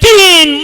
3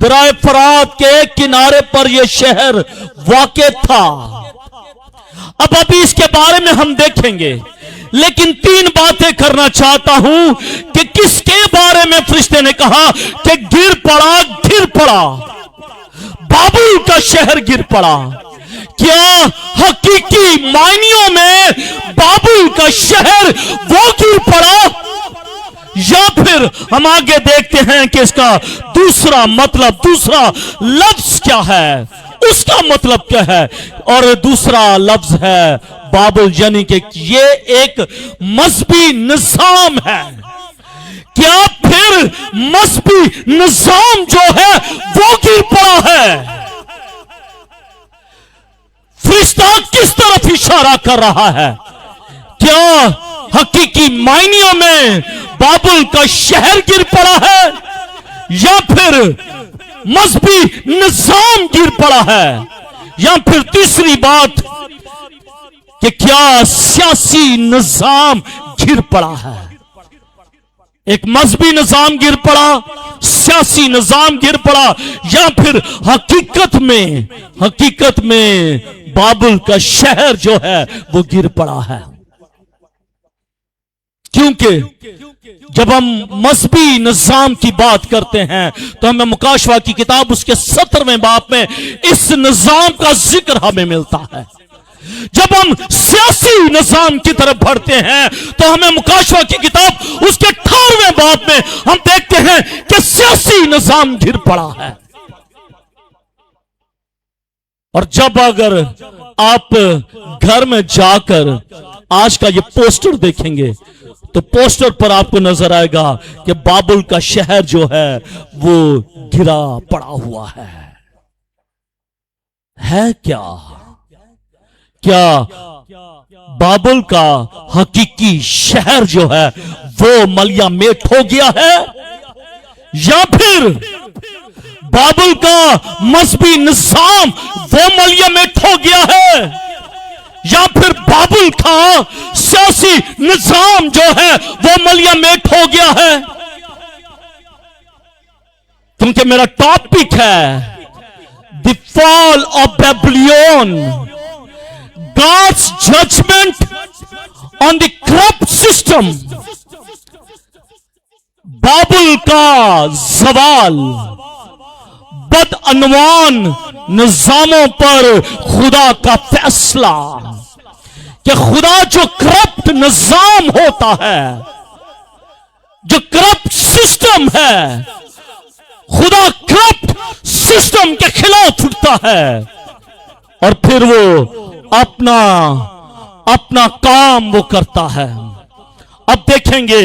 درائے فرات کے کنارے پر یہ شہر واقع تھا۔ اب ابھی اس کے بارے میں ہم دیکھیں گے، لیکن 3 باتیں کرنا چاہتا ہوں کہ کس کے بارے میں فرشتے نے کہا کہ گر پڑا، بابل کا شہر گر پڑا۔ کیا حقیقی معنیوں میں بابل کا شہر وہ گر پڑا، یا پھر ہم آگے دیکھتے ہیں کہ اس کا دوسرا مطلب، دوسرا لفظ کیا ہے، اس کا مطلب کیا ہے؟ اور دوسرا لفظ ہے بابل، یعنی کہ یہ ایک مذہبی نظام ہے۔ کیا پھر مذہبی نظام جو ہے وہ گر پڑا ہے؟ فرشتہ کس طرف اشارہ کر رہا ہے؟ کیا حقیقی معنیوں میں بابل کا شہر گر پڑا ہے، یا پھر مذہبی نظام گر پڑا ہے؟ یا پھر تیسری بات کہ کیا سیاسی نظام گر پڑا ہے؟ ایک مذہبی نظام گر پڑا، سیاسی نظام گر پڑا، یا پھر حقیقت میں بابل کا شہر جو ہے وہ گر پڑا ہے۔ کیونکہ جب ہم مذہبی نظام کی بات کرتے ہیں تو ہمیں مکاشفہ کی کتاب اس کے 17ویں باب میں اس نظام کا ذکر ہمیں ملتا ہے۔ جب ہم سیاسی نظام کی طرف بڑھتے ہیں تو ہمیں مکاشفہ کی کتاب اس کے 18ویں باب میں ہم دیکھتے ہیں کہ سیاسی نظام گر پڑا ہے۔ اور جب اگر آپ گھر میں جا کر آج کا یہ پوسٹر دیکھیں گے تو پوسٹر پر آپ کو نظر آئے گا کہ بابل کا شہر جو ہے وہ گرا پڑا ہوا ہے کیا بابل کا حقیقی شہر جو ہے وہ ملیا میٹ ہو گیا ہے، یا پھر بابل کا مذہبی نظام وہ ملیا میٹ ہو گیا ہے، یا پھر بابل کا سیاسی نظام جو ہے وہ ملیا میٹ ہو گیا ہے؟ کیونکہ میرا ٹاپک ہے دی فال of بیبلیون، God's judgment on the corrupt system۔ بابل کا زوال، بدعنوان نظاموں پر خدا کا فیصلہ، کہ خدا جو کرپٹ نظام ہوتا ہے، جو کرپٹ سسٹم ہے، خدا کرپٹ سسٹم کے خلاف اٹھتا ہے اور پھر وہ اپنا کام وہ کرتا ہے۔ اب دیکھیں گے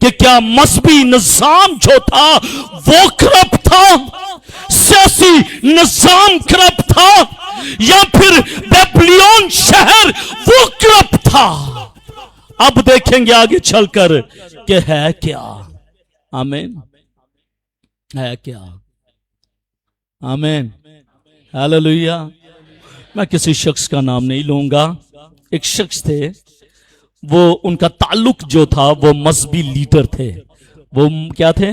کہ کیا مذہبی نظام جو تھا وہ کرپٹ تھا، سیاسی نظام کرپٹ تھا، یا پھر بیبلیون شہر وہ کرپٹ تھا؟ اب دیکھیں گے آگے چل کر کہ ہے کیا۔ آمین، ہے کیا؟ آمین، ہاللویا۔ میں کسی شخص کا نام نہیں لوں گا، ایک شخص تھے، وہ ان کا تعلق جو تھا وہ مذہبی لیڈر تھے۔ وہ کیا تھے؟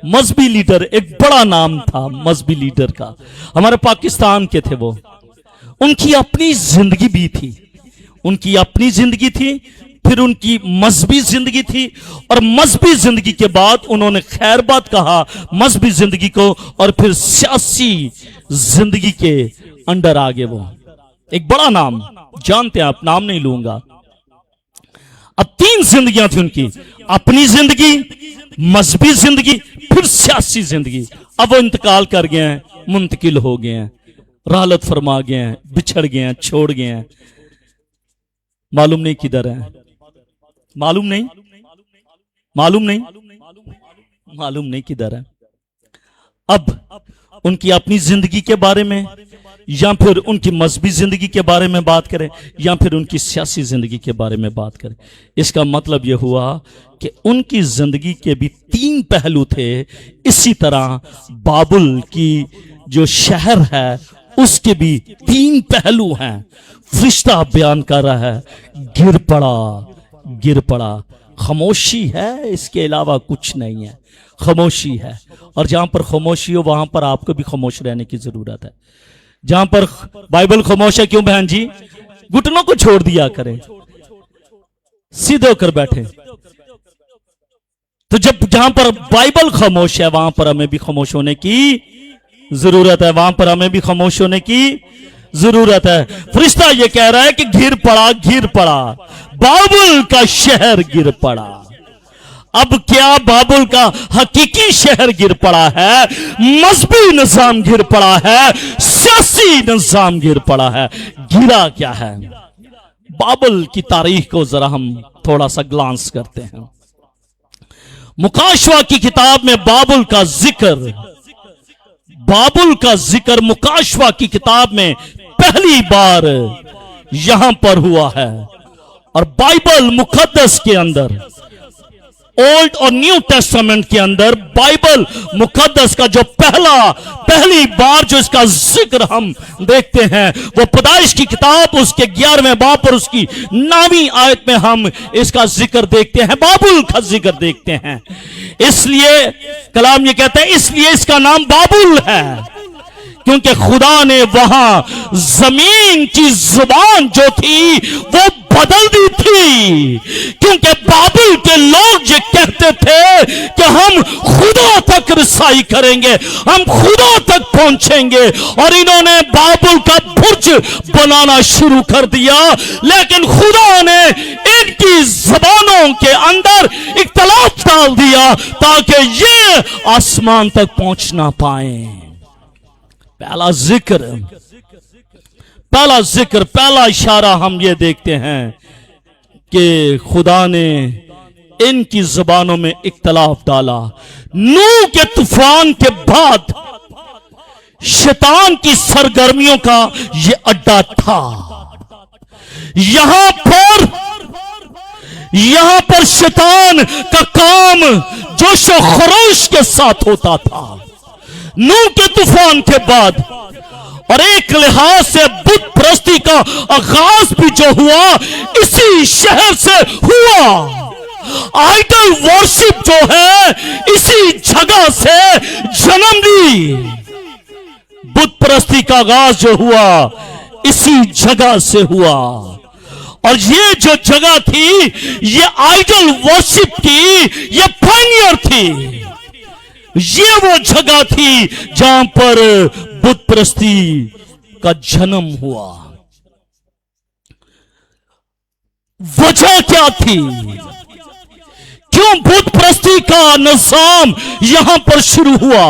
مذہبی لیڈر، ایک بڑا نام تھا مذہبی لیڈر کا، ہمارے پاکستان کے تھے وہ۔ ان کی اپنی زندگی بھی تھی، ان کی اپنی زندگی تھی، پھر ان کی مذہبی زندگی تھی، اور مذہبی زندگی کے بعد انہوں نے خیر بات کہا مذہبی زندگی کو، اور پھر سیاسی زندگی کے انڈر آگے وہ ایک بڑا نام، جانتے ہیں آپ، نام نہیں لوں گا۔ اب 3 زندگیاں تھیں ان کی، اپنی زندگی، مذہبی زندگی، پھر سیاسی زندگی۔ اب وہ انتقال کر گئے ہیں، منتقل ہو گئے ہیں، رحلت فرما گئے ہیں، بچھڑ گئے ہیں، چھوڑ گئے ہیں، معلوم نہیں کدھر ہیں، معلوم نہیں کدھر ہے۔ اب ان کی اپنی زندگی کے بارے میں، یا پھر ان کی مذہبی زندگی کے بارے میں بات کریں، یا پھر ان کی سیاسی زندگی کے بارے میں بات کریں، اس کا مطلب یہ ہوا کہ ان کی زندگی کے بھی 3 پہلو تھے۔ اسی طرح بابل کی جو شہر ہے اس کے بھی 3 پہلو ہیں۔ فرشتہ بیان کر رہا ہے گر پڑا، خاموشی ہے، اس کے علاوہ کچھ نہیں ہے، خاموشی ہے. اور جہاں پر خاموشی ہو وہاں پر آپ کو بھی خاموش رہنے کی ضرورت ہے. جہاں پر بائبل خاموش ہے، کیوں بہن جی؟ گھٹنوں کو چھوڑ دیا کریں، سیدھے ہو کر بیٹھے. تو جہاں پر بائبل خاموش ہے وہاں پر ہمیں بھی خاموش ہونے کی ضرورت ہے، وہاں پر ہمیں بھی خاموش ہونے کی ضرورت ہے. فرشتہ یہ کہہ رہا ہے کہ گر پڑا بابل کا شہر گر پڑا. اب کیا بابل کا حقیقی شہر گر پڑا ہے، مذہبی نظام گر پڑا ہے، سیاسی نظام گر پڑا ہے؟ گرا کیا ہے؟ بابل کی تاریخ کو ذرا ہم تھوڑا سا گلانس کرتے ہیں. مکاشوہ کی کتاب میں بابل کا ذکر مکاشوہ کی کتاب میں پہلی بار یہاں پر ہوا ہے. اور بائبل مقدس کے اندر، اولڈ اور نیو ٹیسٹامنٹ کے اندر بائبل مقدس کا جو پہلی بار جو اس کا ذکر ہم دیکھتے ہیں وہ پیدائش کی کتاب اس کے 11ویں باب پر اس کی 9ویں آیت میں ہم اس کا ذکر دیکھتے ہیں، بابل کا ذکر دیکھتے ہیں. اس لیے کلام یہ کہتا ہے اس لیے اس کا نام بابل ہے، کیونکہ خدا نے وہاں زمین کی زبان جو تھی وہ بدل دی تھی. کیونکہ بابل کے لوگ یہ کہتے تھے کہ ہم خدا تک رسائی کریں گے، ہم خدا تک پہنچیں گے، اور انہوں نے بابل کا برج بنانا شروع کر دیا. لیکن خدا نے ان کی زبانوں کے اندر اختلاف ڈال دیا تاکہ یہ آسمان تک پہنچ نہ پائیں. پہلا ذکر پہلا اشارہ ہم یہ دیکھتے ہیں کہ خدا نے ان کی زبانوں میں اختلاف ڈالا. نوح کے طوفان کے بعد شیطان کی سرگرمیوں کا یہ اڈا تھا. یہاں پر شیطان کا کام جوش و خروش کے ساتھ ہوتا تھا. نوح کے طوفان کے بعد اور ایک لحاظ سے بت پرستی کا آغاز بھی جو ہوا اسی شہر سے ہوا. آئیڈل ورشپ جو ہے اسی جگہ سے جنم لی. بت پرستی کا آغاز جو ہوا اسی جگہ سے ہوا. اور یہ جو جگہ تھی یہ آئیڈل ورشپ کی یہ پائنیئر تھی. یہ وہ جگہ تھی جہاں پر بت پرستی کا جنم ہوا. وجہ کیا تھی؟ کیوں بت پرستی کا نظام یہاں پر شروع ہوا؟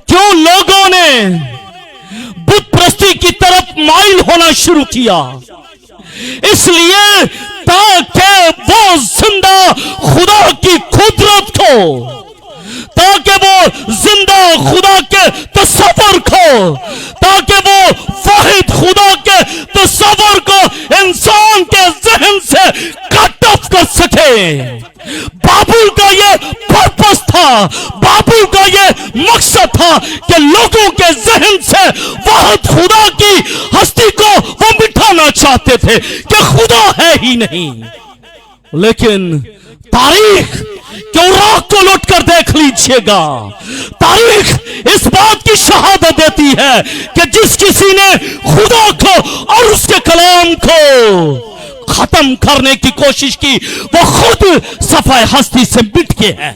کیوں لوگوں نے بت پرستی کی طرف مائل ہونا شروع کیا؟ اس لیے تاکہ وہ زندہ خدا کی قدرت کو، تاکہ وہ زندہ خدا کے تصور کو، تاکہ وہ واحد خدا کے تصور کو انسان کے ذہن سے کٹ آف کر سکے. بابل کا یہ پرپس تھا، بابل کا یہ مقصد تھا کہ لوگوں کے ذہن سے واحد خدا کی ہستی کو وہ مٹانا چاہتے تھے کہ خدا ہے ہی نہیں. لیکن تاریخ کیوں راک کو لٹ کر دیکھ لیجئے گا، تاریخ اس بات کی شہادت دیتی ہے کہ جس کسی نے خدا کو اور اس کے کلام کو ختم کرنے کی کوشش کی وہ خود صفحہ ہستی سے مٹ کے ہے،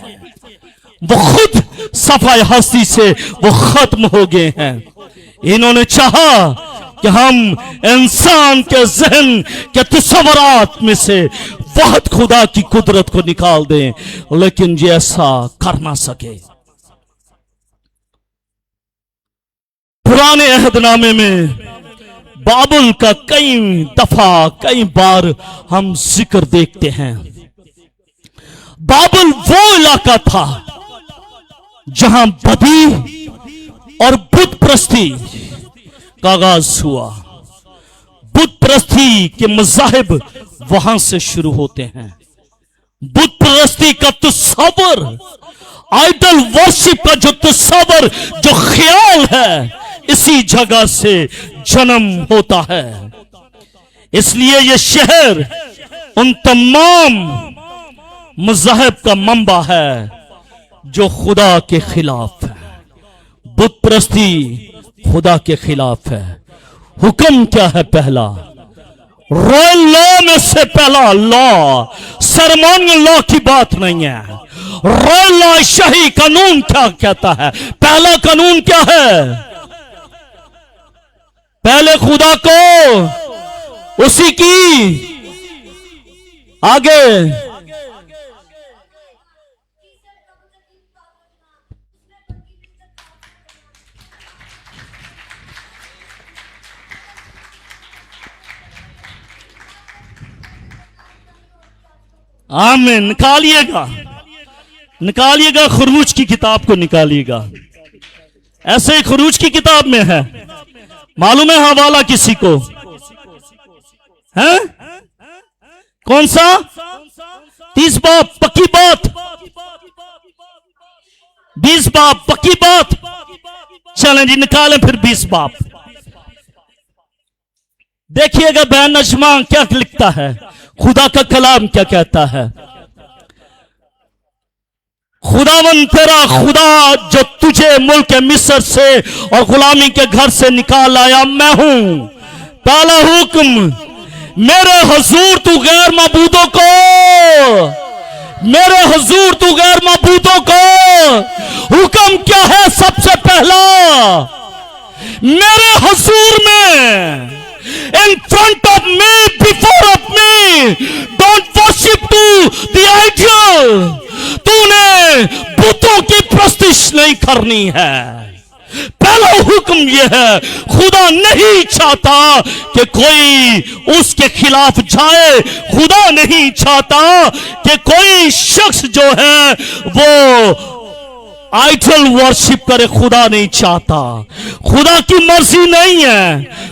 وہ خود صفحہ ہستی سے وہ ختم ہو گئے ہیں. انہوں نے چاہا کہ ہم انسان کے ذہن کے تصورات میں سے واحد خدا کی قدرت کو نکال دیں، لیکن یہ ایسا کر نہ سکے. پرانے عہد نامے میں بابل کا کئی بار ہم ذکر دیکھتے ہیں. بابل وہ علاقہ تھا جہاں بدی اور بت پرستی کا آغاز ہوا. بت پرستی کے مذاہب وہاں سے شروع ہوتے ہیں. بت پرستی کا تصور، آئیڈل ورشپ کا جو تصور، جو خیال ہے، اسی جگہ سے جنم ہوتا ہے. اس لیے یہ شہر ان تمام مذاہب کا منبع ہے جو خدا کے خلاف ہے. بت پرستی خدا کے خلاف ہے. حکم کیا ہے پہلا؟ رائل لا میں سے پہلا لا سرمونیل لا کی بات نہیں ہے. رائل لا شاہی قانون کیا کہتا ہے؟ پہلا قانون کیا ہے؟ پہلے خدا کو اسی کی آگے آمین. نکالیے گا خروج کی کتاب کو نکالیے گا. ایسے ہی خروج کی کتاب میں ہے. معلوم ہے حوالہ کسی کو ہے؟ کون سا؟ 30 باب پکی بات، 20 باب پکی بات. چلیں جی نکالیں پھر 20 باب. دیکھیے گا بین نجمان کیا لکھتا ہے، خدا کا کلام کیا کہتا ہے. خداوند تیرا خدا جو تجھے ملک مصر سے اور غلامی کے گھر سے نکال آیا میں ہوں. پہلا حکم، میرے حضور تو غیر معبودوں کو، میرے حضور تو غیر معبودوں کو. حکم کیا ہے؟ سب سے پہلا میرے حضور میں، in front of me, before of me, don't worship to the idol. تو نے بتوں کی پرستش نہیں کرنی ہے. پہلا حکم یہ ہے، خدا نہیں چاہتا کہ کوئی اس کے خلاف جائے. خدا نہیں چاہتا کہ کوئی شخص جو ہے وہ آئیڈل ورشپ کرے. خدا نہیں چاہتا. خدا کی مرضی نہیں ہے،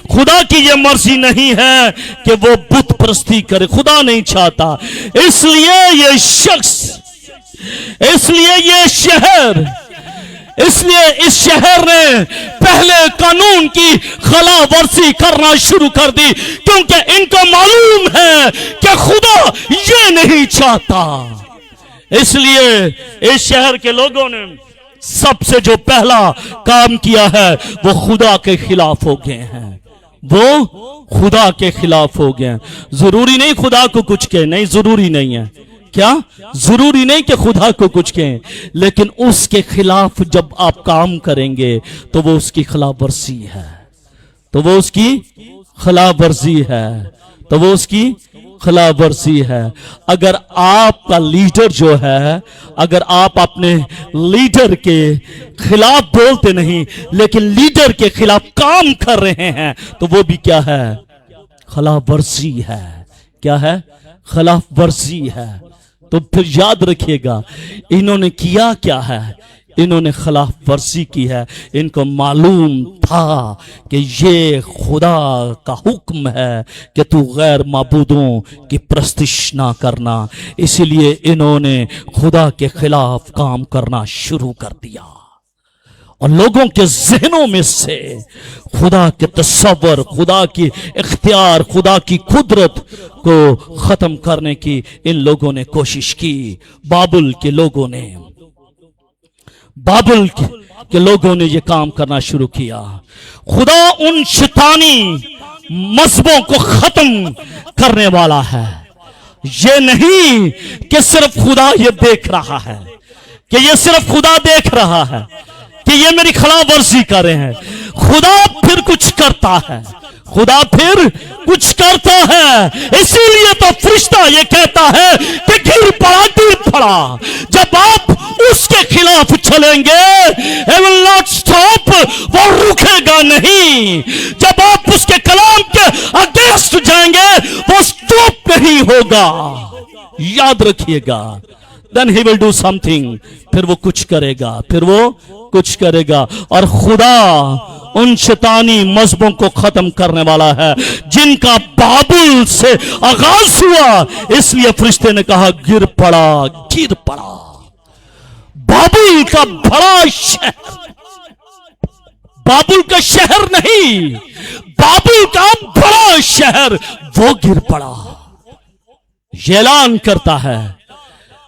خدا کی یہ مرضی نہیں ہے کہ وہ بت پرستی کرے. خدا نہیں چاہتا. اس لیے یہ شخص، اس لیے یہ شہر، اس لیے اس شہر نے پہلے قانون کی خلاف ورزی کرنا شروع کر دی، کیونکہ ان کو معلوم ہے کہ خدا یہ نہیں چاہتا. اس لیے اس شہر کے لوگوں نے سب سے جو پہلا کام کیا ہے وہ خدا کے خلاف ہو گئے ہیں. وہ خدا کے خلاف ہو گئے ہیں. ضروری نہیں خدا کو کچھ کہیں، نہیں ضروری نہیں ہے. کیا ضروری نہیں کہ خدا کو کچھ کہیں، لیکن اس کے خلاف جب آپ کام کریں گے تو وہ اس کی خلاف ورزی ہے. تو وہ اس کی خلاف ورزی ہے. تو وہ اس کی خلاف ورزی ہے. اگر آپ کا لیڈر جو ہے، اگر آپ اپنے لیڈر کے خلاف بولتے نہیں لیکن لیڈر کے خلاف کام کر رہے ہیں تو وہ بھی کیا ہے؟ خلاف ورزی ہے. کیا ہے؟ خلاف ورزی ہے. تو پھر یاد رکھیے گا انہوں نے کیا کیا ہے؟ انہوں نے خلاف ورزی کی ہے. ان کو معلوم تھا کہ یہ خدا کا حکم ہے کہ تو غیر معبودوں کی پرستش نہ کرنا. اسی لیے انہوں نے خدا کے خلاف کام کرنا شروع کر دیا اور لوگوں کے ذہنوں میں سے خدا کے تصور، خدا کی اختیار، خدا کی قدرت کو ختم کرنے کی ان لوگوں نے کوشش کی. بابل کے لوگوں نے، بابل کے لوگوں نے یہ کام کرنا شروع کیا. خدا ان شیطانی مذہبوں کو ختم کرنے والا ہے. یہ نہیں کہ صرف خدا یہ دیکھ رہا ہے، کہ یہ صرف خدا دیکھ رہا ہے کہ یہ میری خلاف ورزی کر رہے ہیں. خدا پھر کچھ کرتا ہے. خدا پھر کچھ کرتا ہے. اسی لیے تو فرشتہ یہ کہتا ہے کہ گر پڑا گر پڑا. جب آپ اس کے خلاف چلیں گے he will not stop، وہ رکے گا نہیں. جب آپ اس کے کلام کے اگینسٹ جائیں گے وہ سٹاپ نہیں ہوگا. یاد رکھیے گا. then he will do something، پھر وہ کچھ کرے گا، پھر وہ کچھ کرے گا. اور خدا ان شیطانی مذہبوں کو ختم کرنے والا ہے جن کا بابل سے آغاز ہوا. اس لیے فرشتے نے کہا گر پڑا گر پڑا. بابل کا بڑا شہر، بابل کا شہر نہیں، بابل کا بڑا شہر وہ گر پڑا. یہ اعلان کرتا ہے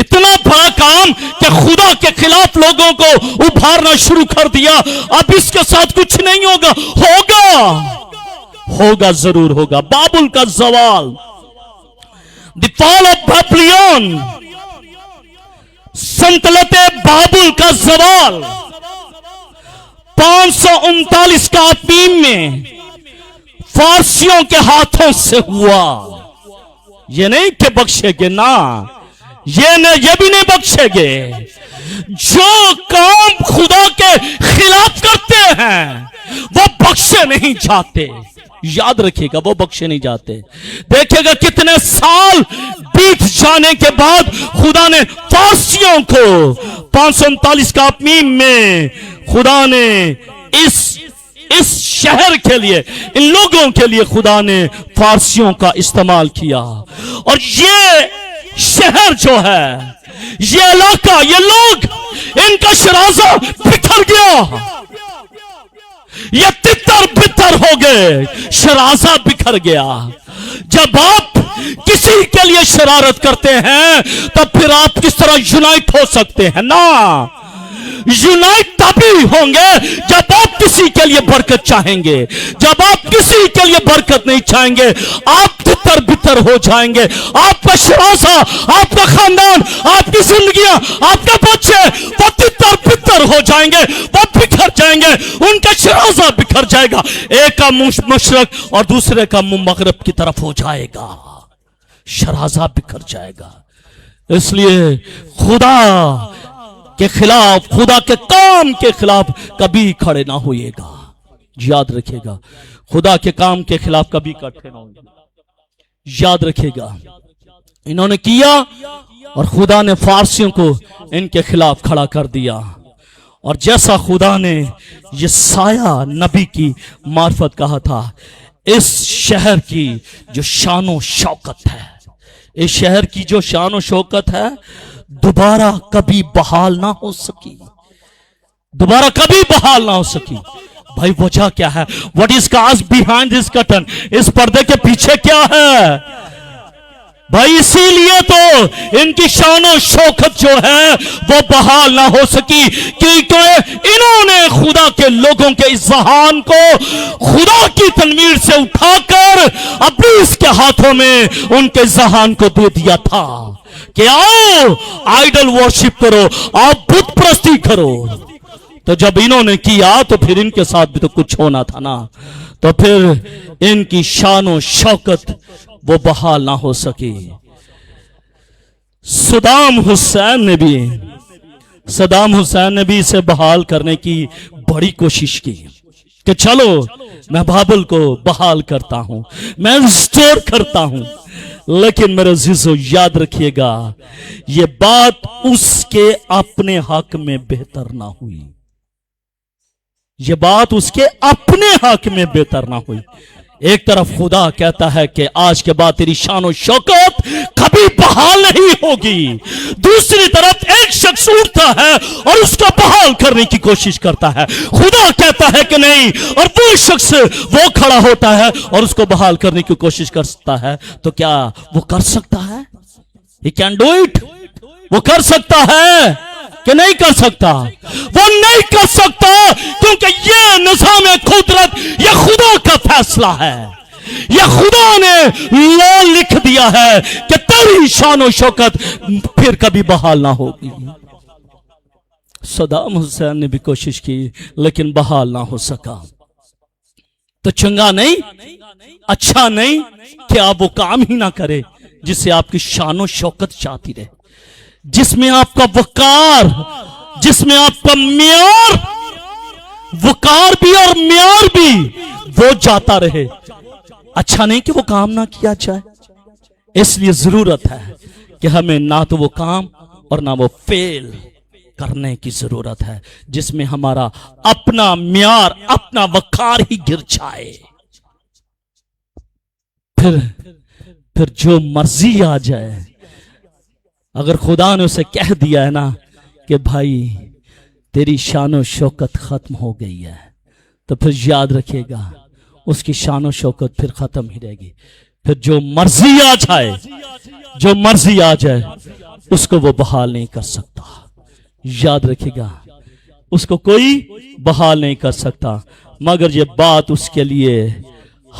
اتنا بڑا کام کہ خدا کے خلاف لوگوں کو ابھارنا شروع کر دیا. اب اس کے ساتھ کچھ نہیں ہوگا. ہوگا ضرور ہوگا. بابل کا زوال, دی فال آف بیبلیون, سلطنت بابل کا زوال 539 کا آتمیم میں فارسیوں کے ہاتھوں سے ہوا. یہ نہیں کہ بخشے گے, نا, یہ بھی نہیں بخشے گے. جو کام خدا کے خلاف کرتے ہیں وہ بخشے نہیں جاتے. یاد رکھیے گا, وہ بخشے نہیں جاتے. دیکھے گا کتنے سال بیت جانے کے بعد خدا نے فارسیوں کو 539 کا آتمیم میں خدا نے اس شہر کے لیے, ان لوگوں کے لیے خدا نے فارسیوں کا استعمال کیا. اور یہ شہر جو ہے, یہ علاقہ, یہ لوگ, ان کا شرازہ بکھر گیا. یہ تتر بتر ہو گئے, شرازہ بکھر گیا. جب آپ کسی کے لیے شرارت کرتے ہیں تو پھر آپ کس طرح یونائٹ ہو سکتے ہیں؟ نا, یونائٹ تبھی ہوں گے جب آپ کسی کے لیے برکت چاہیں گے. جب آپ کسی کے لیے برکت نہیں چاہیں گے, آپ تتر بتر ہو جائیں گے. آپ کا شرازہ, آپ کا خاندان, آپ کی زندگیاں, آپ کے بچے وہ تتر بتر ہو جائیں گے, وہ بکھر جائیں گے. ان کا شرازہ بکھر جائے گا. ایک کا منہ مشرق اور دوسرے کا منہ مغرب کی طرف ہو جائے گا. شرازہ بکھر جائے گا. اس لیے خدا کے خلاف, خدا کے کام کے خلاف کبھی کھڑے نہ ہوئے گا. یاد رکھے گا, خدا کے کام کے خلاف کبھی کھڑے نہ ہوئے گا. یاد رکھے گا, انہوں نے کیا اور خدا نے فارسیوں کو ان کے خلاف کھڑا کر دیا. اور جیسا خدا نے یہ سایہ نبی کی معرفت کہا تھا, اس شہر کی جو شان و شوکت ہے, اس شہر کی جو شان و شوکت ہے, دوبارہ کبھی بحال نہ ہو سکی. دوبارہ کبھی بحال نہ ہو سکی. بھائی وجہ کیا ہے؟ What is cause behind this curtain? اس پردے کے پیچھے کیا ہے بھائی؟ اسی لیے تو ان کی شان و شوکت جو ہے وہ بحال نہ ہو سکی, کیونکہ انہوں نے خدا کے لوگوں کے اس ذہان کو خدا کی تنویر سے اٹھا کر ابلیس کے ہاتھوں میں ان کے ذہان کو دے دیا تھا کہ آؤ آئیڈل ورشپ کرو, آؤ بت پرستی کرو. تو جب انہوں نے کیا تو پھر ان کے ساتھ بھی تو کچھ ہونا تھا نا. تو پھر ان کی شان و شوکت وہ بحال نہ ہو سکی. صدام حسین نے بھی اسے بحال کرنے کی بڑی کوشش کی کہ چلو میں بابل کو بحال کرتا ہوں, میں ریسٹور کرتا ہوں. لیکن میرے عزیزو یاد رکھیے گا, یہ بات اس کے اپنے حق میں بہتر نہ ہوئی. یہ بات اس کے اپنے حق میں بہتر نہ ہوئی. ایک طرف خدا کہتا ہے کہ آج کے بعد تیری شان و شوکت کبھی بحال نہیں ہوگی, دوسری طرف ایک شخص اٹھتا ہے اور اس کو بحال کرنے کی کوشش کرتا ہے. خدا کہتا ہے کہ نہیں, اور وہ شخص وہ کھڑا ہوتا ہے اور اس کو بحال کرنے کی کوشش کرتا ہے. تو کیا وہ کر سکتا ہے؟ He can do it. وہ کر سکتا ہے کہ نہیں کر سکتا؟ وہ نہیں کر سکتا, کیونکہ یہ نظام قدرت, یہ خدا کا فیصلہ ہے. یہ خدا نے لکھ دیا ہے کہ تیری شان و شوکت پھر کبھی بحال نہ ہوگی. صدام حسین نے بھی کوشش کی لیکن بحال نہ ہو سکا. تو چنگا نہیں, اچھا نہیں کہ آپ وہ کام ہی نہ کرے جس سے آپ کی شان و شوکت چاہتی رہے, جس میں آپ کا وقار, جس میں آپ کا معیار, وقار بھی اور معیار بھی وہ جاتا رہے. اچھا نہیں کہ وہ کام نہ کیا جائے. اس لیے ضرورت ہے کہ ہمیں نہ تو وہ کام اور نہ وہ فعل کرنے کی ضرورت ہے جس میں ہمارا اپنا معیار, اپنا وقار ہی گر جائے. پھر جو مرضی آ جائے, اگر خدا نے اسے کہہ دیا ہے نا کہ بھائی تیری شان و شوکت ختم ہو گئی ہے, تو پھر یاد رکھیے گا اس کی شان و شوکت پھر ختم ہی رہے گی. پھر جو مرضی آ جائے, جو مرضی آ جائے اس کو وہ بحال نہیں کر سکتا. یاد رکھے گا, اس کو کوئی بحال نہیں کر سکتا, مگر یہ بات اس کے لیے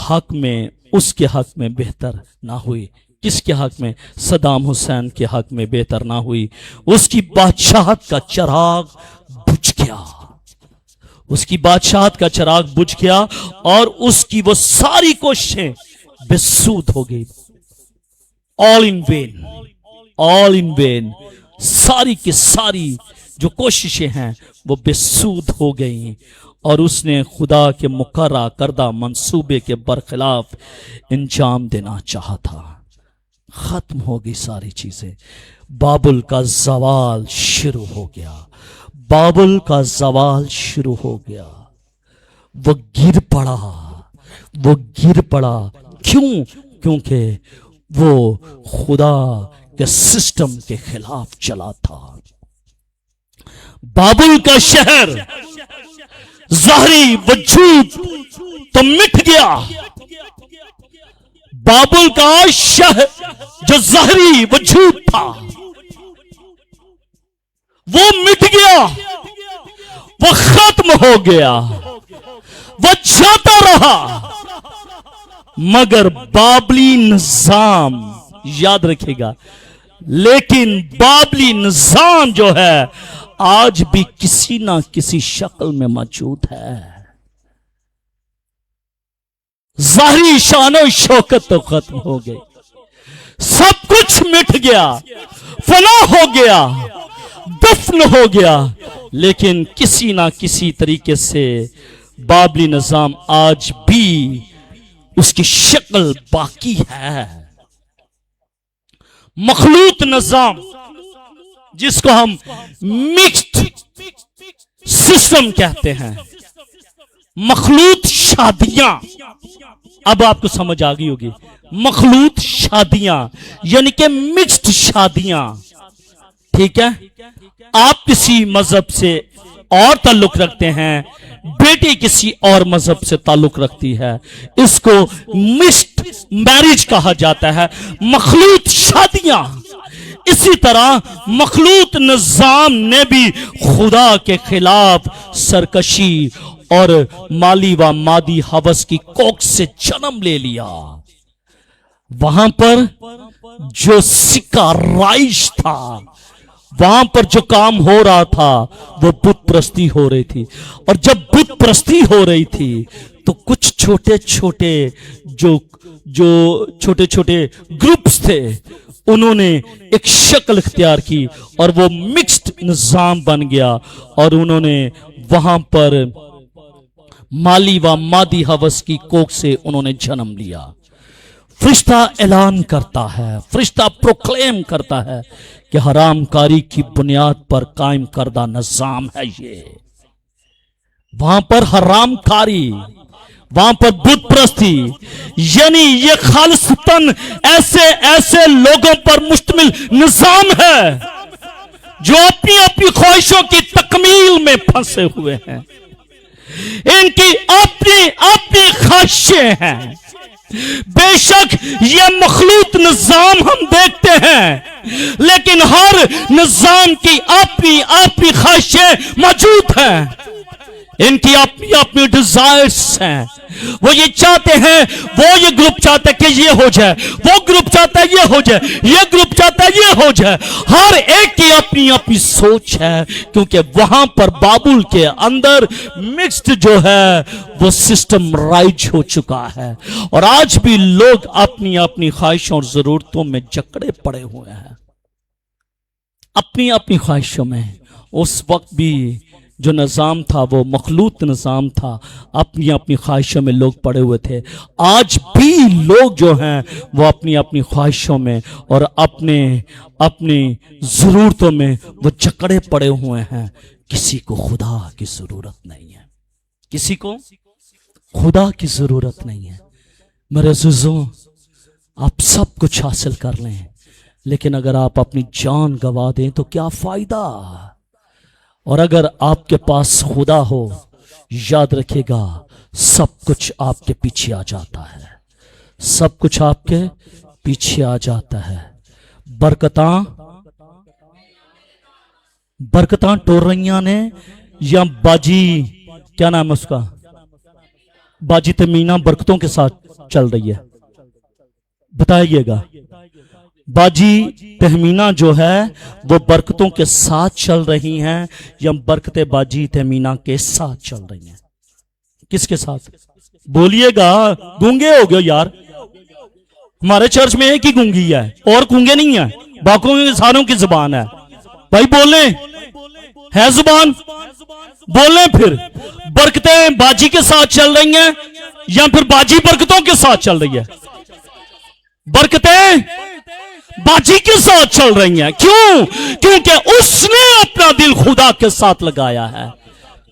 حق میں, اس کے حق میں بہتر نہ ہوئی. کس کے حق میں؟ صدام حسین کے حق میں بہتر نہ ہوئی. اس کی بادشاہت کا چراغ بجھ گیا, اس کی بادشاہت کا چراغ بجھ گیا, اور اس کی وہ ساری کوششیں بے سود ہو گئی. آل ان وین, آل ان وین, ساری کی ساری جو کوششیں ہیں وہ بے سود ہو گئیں, اور اس نے خدا کے مقررہ کردہ منصوبے کے برخلاف انجام دینا چاہا تھا. ختم ہو گئی ساری چیزیں. بابل کا زوال شروع ہو گیا, بابل کا زوال شروع ہو گیا. وہ گر پڑا, وہ گر پڑا. کیوں؟ کیونکہ وہ خدا کے سسٹم کے خلاف چلا تھا. بابل کا شہر ظاہری وجود تو مٹ گیا, بابل کا شہر جو ظاہری وجود تھا وہ مٹ گیا, وہ ختم ہو گیا, وہ جاتا رہا. مگر بابلی نظام, یاد رکھے گا, لیکن بابلی نظام جو ہے آج بھی کسی نہ کسی شکل میں موجود ہے. ظاہری شان و شوکت تو ختم ہو گئی, سب کچھ مٹ گیا, فنا ہو گیا, دفن ہو گیا, لیکن کسی نہ کسی طریقے سے بابلی نظام آج بھی اس کی شکل باقی ہے. مخلوط نظام جس کو ہم مکسڈ سسٹم کہتے ہیں, مخلوط شادیاں, اب آپ کو سمجھ آ گئی ہوگی. مخلوط شادیاں یعنی کہ مکسڈ شادیاں, ٹھیک ہے. آپ کسی مذہب سے اور تعلق رکھتے ہیں, بیٹی کسی اور مذہب سے تعلق رکھتی ہے, اس کو مکسڈ میرج کہا جاتا ہے, مخلوط شادیاں. اسی طرح مخلوط نظام نے بھی خدا کے خلاف سرکشی اور مالی و مادی ہوس کی کوکھ سے جنم لے لیا. وہاں پر جو سکہ رائج تھا, وہاں پر جو کام ہو رہا تھا وہ بت پرستی ہو رہی تھی. اور جب بت پرستی ہو رہی تھی تو کچھ چھوٹے چھوٹے گروپس تھے, انہوں نے ایک شکل اختیار کی اور وہ مکسڈ نظام بن گیا, اور انہوں نے وہاں پر مالی و مادی ہوس کی کوکھ سے انہوں نے جنم لیا. فرشتہ اعلان کرتا ہے, فرشتہ پروکلیم کرتا ہے کہ حرام کاری کی بنیاد پر قائم کردہ نظام ہے یہ. وہاں پر حرام کاری, وہاں پر بت پرستی, یعنی یہ خالصتاً ایسے لوگوں پر مشتمل نظام ہے جو اپنی اپنی خواہشوں کی تکمیل میں پھنسے ہوئے ہیں. ان کی اپنی خواہشیں ہیں. بے شک یہ مخلوط نظام ہم دیکھتے ہیں, لیکن ہر نظام کی اپنی خواہشیں موجود ہیں. ان کی اپنی ڈیزائرز ہیں. وہ یہ چاہتے ہیں, وہ یہ گروپ چاہتا ہے کہ یہ ہو جائے, وہ گروپ چاہتا ہے یہ ہو جائے, یہ گروپ چاہتا ہے یہ ہو جائے. ہر ایک کی اپنی سوچ ہے, کیونکہ وہاں پر بابل کے اندر مکسڈ جو ہے وہ سسٹم رائج ہو چکا ہے. اور آج بھی لوگ اپنی خواہشوں اور ضرورتوں میں جکڑے پڑے ہوئے ہیں, اپنی خواہشوں میں. اس وقت بھی جو نظام تھا وہ مخلوط نظام تھا, اپنی خواہشوں میں لوگ پڑے ہوئے تھے. آج بھی لوگ جو ہیں وہ اپنی خواہشوں میں اور اپنی ضرورتوں میں وہ جکڑے پڑے ہوئے ہیں. کسی کو خدا کی ضرورت نہیں ہے, کسی کو خدا کی ضرورت نہیں ہے. میرے عزیزوں, آپ سب کچھ حاصل کر لیں, لیکن اگر آپ اپنی جان گوا دیں تو کیا فائدہ. اور اگر آپ کے پاس خدا ہو, یاد رکھے گا سب کچھ آپ کے پیچھے آ جاتا ہے, سب کچھ آپ کے پیچھے آ جاتا ہے. برکتاں ٹور رہی نے یا باجی کیا نام ہے اس کا، باجی تہمینہ برکتوں کے ساتھ چل رہی ہے؟ بتائیے گا، باجی تہمینہ جو ہے وہ برکتوں کے ساتھ چل رہی ہیں یا برکتیں باجی تہمینہ کے ساتھ چل رہی ہیں؟ کس کے ساتھ؟ بولیے گا، گونگے ہو گئے یار، ہمارے چرچ میں ایک ہی گونگی ہے اور گونگے نہیں ہیں، باقیوں کے ساروں کی زبان ہے، بھائی بولیں، ہے زبان، بولیں، پھر برکتیں باجی کے ساتھ چل رہی ہیں یا پھر باجی برکتوں کے ساتھ چل رہی ہے؟ برکتیں باجی کے ساتھ چل رہی ہیں، کیوں؟ کیونکہ اس نے اپنا دل خدا کے ساتھ لگایا ہے،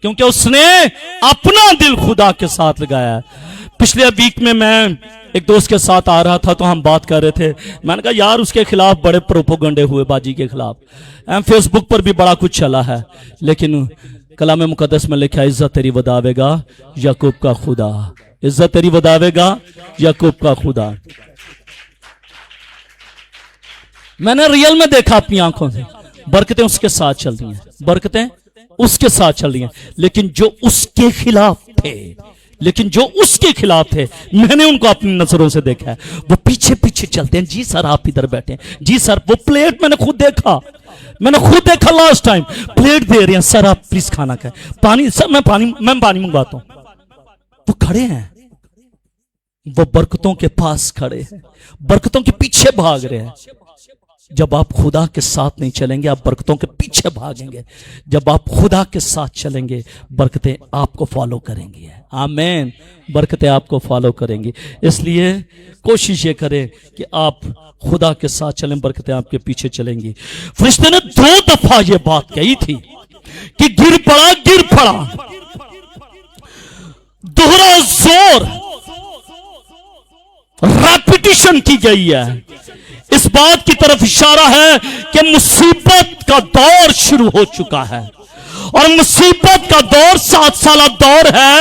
کیونکہ اس نے اپنا دل خدا کے ساتھ لگایا ہے۔ پچھلے ویک میں ایک دوست کے ساتھ آ رہا تھا تو ہم بات کر رہے تھے، میں نے کہا یار اس کے خلاف بڑے پروپوگنڈے ہوئے، باجی کے خلاف فیس بک پر بھی بڑا کچھ چلا ہے، لیکن کلام مقدس میں لکھا ہے عزت تیری وداوے گا یعقوب کا خدا، عزت تیری وداوے گا یعقوب کا خدا۔ میں نے ریئل میں دیکھا اپنی آنکھوں سے، برکتیں اس کے ساتھ چل رہی ہیں، برکتیں اس کے ساتھ چل رہی ہیں، لیکن جو اس کے خلاف تھے میں نے ان کو اپنی نظروں سے دیکھا ہے، وہ پیچھے پیچھے چلتے ہیں، جی سر آپ ادھر بیٹھے ہیں، جی سر وہ پلیٹ میں نے خود دیکھا لاسٹ ٹائم، پلیٹ دے رہے ہیں، سر آپ پلیز کھانا کھائیں، پانی سر میں پانی منگواتا ہوں، وہ کھڑے ہیں، وہ برکتوں کے پاس کھڑے ہیں، برکتوں کے پیچھے بھاگ رہے ہیں۔ جب آپ خدا کے ساتھ نہیں چلیں گے آپ برکتوں کے پیچھے بھاگیں گے، جب آپ خدا کے ساتھ چلیں گے برکتیں آپ کو فالو کریں گی، آمین، برکتیں آپ کو فالو کریں گی۔ اس لیے کوشش یہ کریں کہ آپ خدا کے ساتھ چلیں، برکتیں آپ کے پیچھے چلیں گی۔ فرشتے نے 2 دفعہ یہ بات کہی تھی کہ گر پڑا، دوہرا زور ریپیٹیشن کی گئی ہے، اس بات کی طرف اشارہ ہے کہ مصیبت کا دور شروع ہو چکا ہے، اور مصیبت کا دور 7 سالہ دور ہے،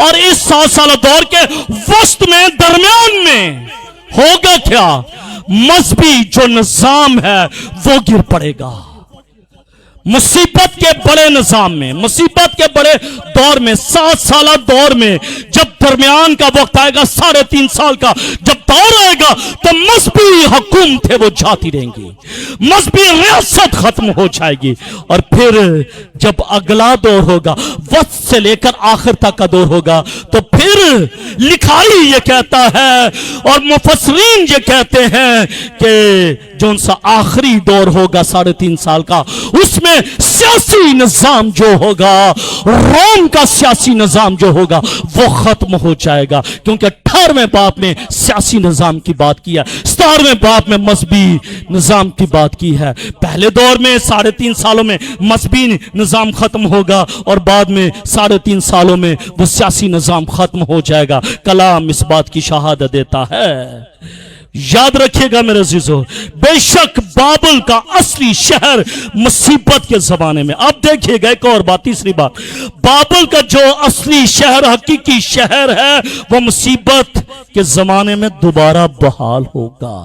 اور اس 7 سالہ دور کے وسط میں درمیان میں ہوگا کیا؟ مذہبی جو نظام ہے وہ گر پڑے گا۔ مصیبت کے بڑے نظام میں، مصیبت کے بڑے دور میں، 7 سالہ دور میں جب درمیان کا وقت آئے گا، 3.5 سال کا جب دور آئے گا تو مذہبی حکومتیں وہ جاتی رہیں گی، مذہبی ریاست ختم ہو جائے گی، اور پھر جب اگلا دور ہوگا، وقت سے لے کر آخر تک کا دور ہوگا، تو پھر لکھائی یہ کہتا ہے اور مفسرین یہ کہتے ہیں کہ جو ان سا آخری دور ہوگا 3.5 سال کا، اس میں سیاسی نظام جو ہوگا، روم کا سیاسی نظام جو ہوگا وہ ختم ہو جائے گا، کیونکہ 18ویں باب میں سیاسی نظام کی بات کی ہے، 17ویں باب میں مذہبی نظام کی بات کی ہے۔ پہلے دور میں 3.5 سالوں میں مذہبی نظام ختم ہوگا، اور بعد میں 3.5 سالوں میں وہ سیاسی نظام ختم ہو جائے گا۔ کلام اس بات کی شہادت دیتا ہے۔ یاد رکھیے گا میرے عزیزو، بے شک بابل کا اصلی شہر مصیبت کے زمانے میں، اب دیکھیے گا ایک اور بات، تیسری بات، بابل کا جو اصلی شہر، حقیقی شہر ہے، وہ مصیبت کے زمانے میں دوبارہ بحال ہوگا۔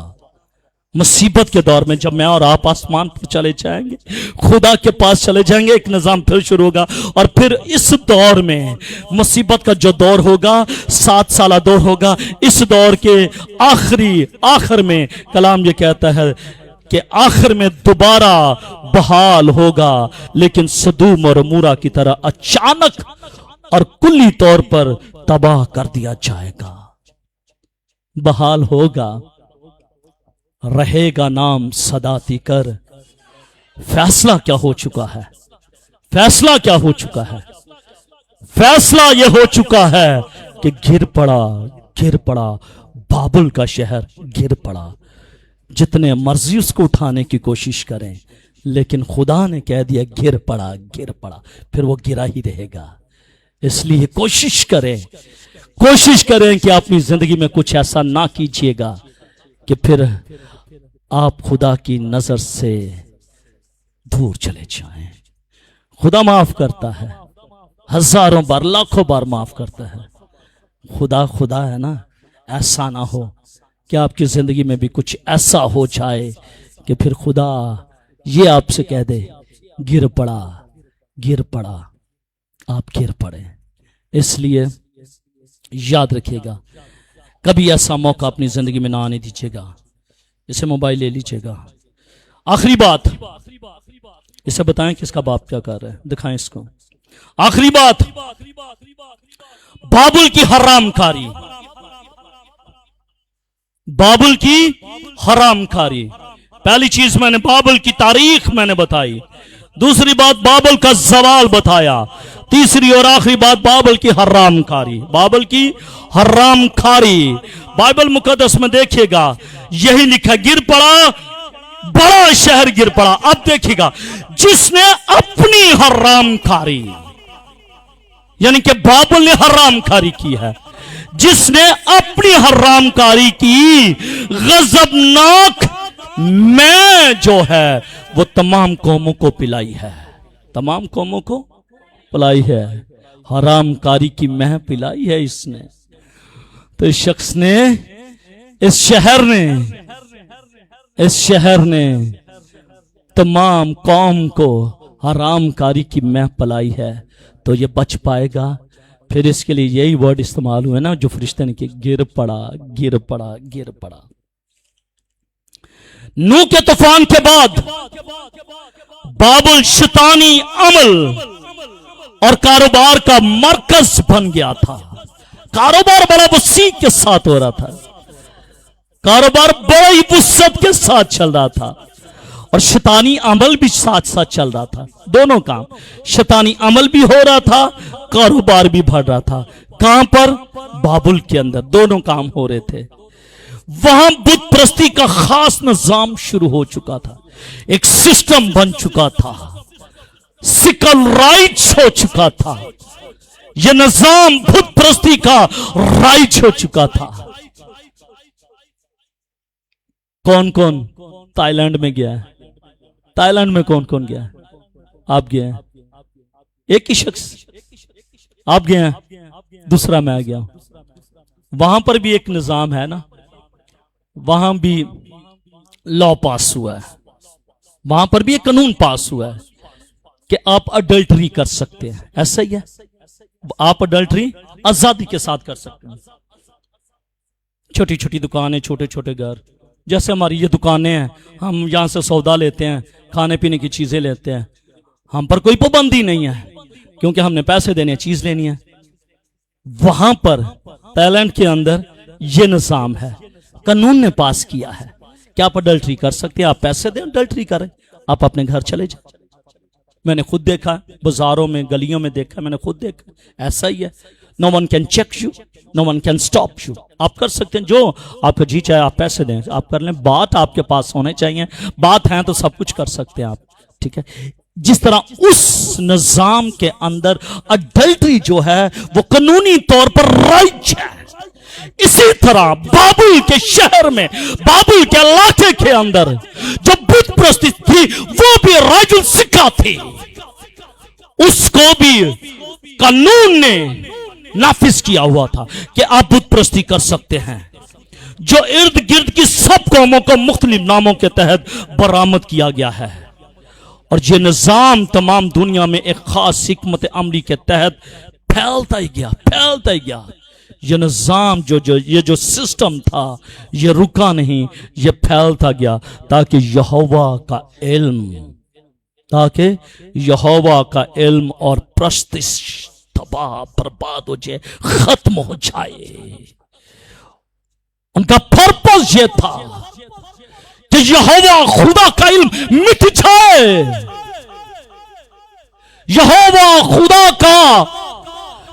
مصیبت کے دور میں جب میں اور آپ آسمان پر چلے جائیں گے، خدا کے پاس چلے جائیں گے، ایک نظام پھر شروع ہوگا، اور پھر اس دور میں مصیبت کا جو دور ہوگا 7 سالہ دور ہوگا، اس دور کے آخر میں کلام یہ کہتا ہے کہ آخر میں دوبارہ بحال ہوگا، لیکن سدوم اور عمورہ کی طرح اچانک اور کلی طور پر تباہ کر دیا جائے گا۔ بحال ہوگا، رہے گا نام صداتی کر۔ فیصلہ کیا ہو چکا ہے؟ فیصلہ کیا ہو چکا ہے؟ فیصلہ یہ ہو چکا ہے کہ گر پڑا بابل کا شہر، گر پڑا۔ جتنے مرضی اس کو اٹھانے کی کوشش کریں، لیکن خدا نے کہہ دیا گر پڑا، پھر وہ گرا ہی رہے گا۔ اس لیے کوشش کریں کہ اپنی زندگی میں کچھ ایسا نہ کیجیے گا کہ پھر آپ خدا کی نظر سے دور چلے جائیں۔ خدا معاف کرتا ہے، ہزاروں بار، لاکھوں بار معاف کرتا ہے۔ خدا ہے نا، ایسا نہ ہو کہ آپ کی زندگی میں بھی کچھ ایسا ہو جائے کہ پھر خدا یہ آپ سے کہہ دے گر پڑا گر پڑا، آپ گر پڑے۔ اس لیے یاد رکھیے گا، کبھی ایسا موقع اپنی زندگی میں نہ آنے دیجیے گا۔ اسے موبائل لے لیجیے گا۔ آخری بات، اسے بتائیں کہ اس کا باپ کیا کر رہا ہے، دکھائیں اس کو۔ آخری بات، بابل کی حرام کاری، بابل کی حرام کاری۔ پہلی چیز میں نے بابل کی تاریخ میں نے بتائی، دوسری بات بابل کا زوال بتایا، تیسری اور آخری بات بابل کی حرام کاری، بابل کی حرام کاری۔ بائبل مقدس میں دیکھیے گا یہی لکھا، گر پڑا بڑا شہر گر پڑا۔ اب دیکھیے گا، جس نے اپنی حرام کاری، یعنی کہ بابل نے حرام کاری کی ہے، جس نے اپنی حرام کاری کی، غضبناک میں جو ہے وہ تمام قوموں کو پلائی ہے، تمام قوموں کو پلائی ہے، حرام کاری کی مہ پلائی ہے اس نے۔ تو اس شخص نے، اس شہر نے تمام قوم کو حرام کاری کی مہ پلائی ہے، تو یہ بچ پائے گا؟ پھر اس کے لیے یہی ورڈ استعمال ہوئے نا جو فرشتے نے کہ گر پڑا گر پڑا گر پڑا۔ نوح کے طوفان کے بعد بابل شیطانی عمل اور کاروبار کا مرکز بن گیا تھا۔ کاروبار بڑا وسیع کے ساتھ ہو رہا تھا، کاروبار بڑی وسعت کے ساتھ چل رہا تھا، اور شیطانی عمل بھی ساتھ ساتھ چل رہا تھا۔ دونوں کام، شیطانی عمل بھی ہو رہا تھا، کاروبار بھی بڑھ رہا تھا۔ کہاں پر؟ بابل کے اندر دونوں کام ہو رہے تھے۔ وہاں بت پرستی کا خاص نظام شروع ہو چکا تھا، ایک سسٹم بن چکا تھا، سیکل رائٹس ہو چکا تھا، یہ نظام بت پرستی کا رائج ہو چکا تھا۔ کون کون تائی لینڈ میں گیا ہے؟ تائی لینڈ میں کون کون گیا ہے؟ آپ گئے ہیں؟ ایک ہی شخص آپ گئے ہیں، دوسرا میں گیا ہوں۔ وہاں پر بھی ایک نظام ہے نا، وہاں بھی لا پاس ہوا ہے، وہاں پر بھی ایک قانون پاس ہوا ہے کہ آپ اڈلٹری کر سکتے ہیں۔ ایسا ہی ہے، آپ اڈلٹری آزادی کے ساتھ کر سکتے ہیں۔ چھوٹی چھوٹی دکانیں، چھوٹے چھوٹے گھر، جیسے ہماری یہ دکانیں ہیں، ہم یہاں سے سودا لیتے ہیں، کھانے پینے کی چیزیں لیتے ہیں، ہم پر کوئی پابندی نہیں ہے کیونکہ ہم نے پیسے دینے، چیز لینی ہے۔ وہاں پر تائی لینڈ کے اندر یہ نظام ہے، قانون نے پاس کیا ہے کہ آپ اڈلٹری کر سکتے ہیں، آپ پیسے دیں اڈلٹری کریں، آپ اپنے گھر چلے جائیں۔ میں نے خود دیکھا، بازاروں میں گلیوں میں دیکھا، میں نے خود دیکھا، ایسا ہی ہے۔ No one can check you, no one can stop you. آپ کر سکتے ہیں، جو آپ کا جی چاہے آپ پیسے دیں، آپ کر لیں، بات آپ کے پاس ہونے چاہیے، بات ہے تو سب کچھ کر سکتے ہیں آپ، ٹھیک ہے۔ جس طرح اس نظام کے اندر اڈلٹری جو ہے وہ قانونی طور پر رائج ہے، اسی طرح بابل کے شہر میں، بابل کے علاقے کے اندر جو بت پرستی تھی وہ بھی رائج السکہ تھی، اس کو بھی قانون نے نافذ کیا ہوا تھا کہ آپ بت پرستی کر سکتے ہیں، جو ارد گرد کی سب قوموں کو مختلف ناموں کے تحت برآمد کیا گیا ہے، اور یہ نظام تمام دنیا میں ایک خاص حکمت عملی کے تحت پھیلتا ہی گیا۔ یہ نظام یہ جو سسٹم تھا یہ رکا نہیں، یہ پھیلتا گیا تاکہ یہوہ کا علم اور پرستش تباہ برباد ہو جائے، ختم ہو جائے۔ ان کا پرپس یہ تھا کہ یہوہ خدا کا علم مٹ جائے، یہوہ خدا کا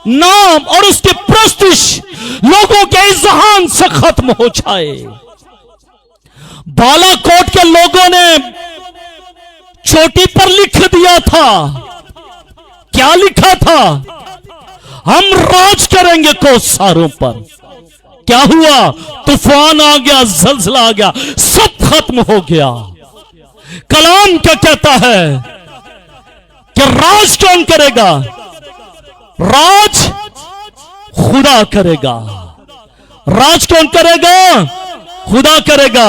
نام اور اس کی پرستش لوگوں کے اذہان سے ختم ہو جائے۔ بالا کوٹ کے لوگوں نے چوٹی پر لکھ دیا تھا، کیا لکھا تھا؟ ہم راج کریں گے کوساروں پر۔ کیا ہوا؟ طوفان آ گیا، زلزلہ آ گیا، سب ختم ہو گیا۔ کلام کیا کہتا ہے کہ راج کون کرے گا؟ راج خدا کرے گا۔ راج کون کرے گا؟ خدا کرے گا۔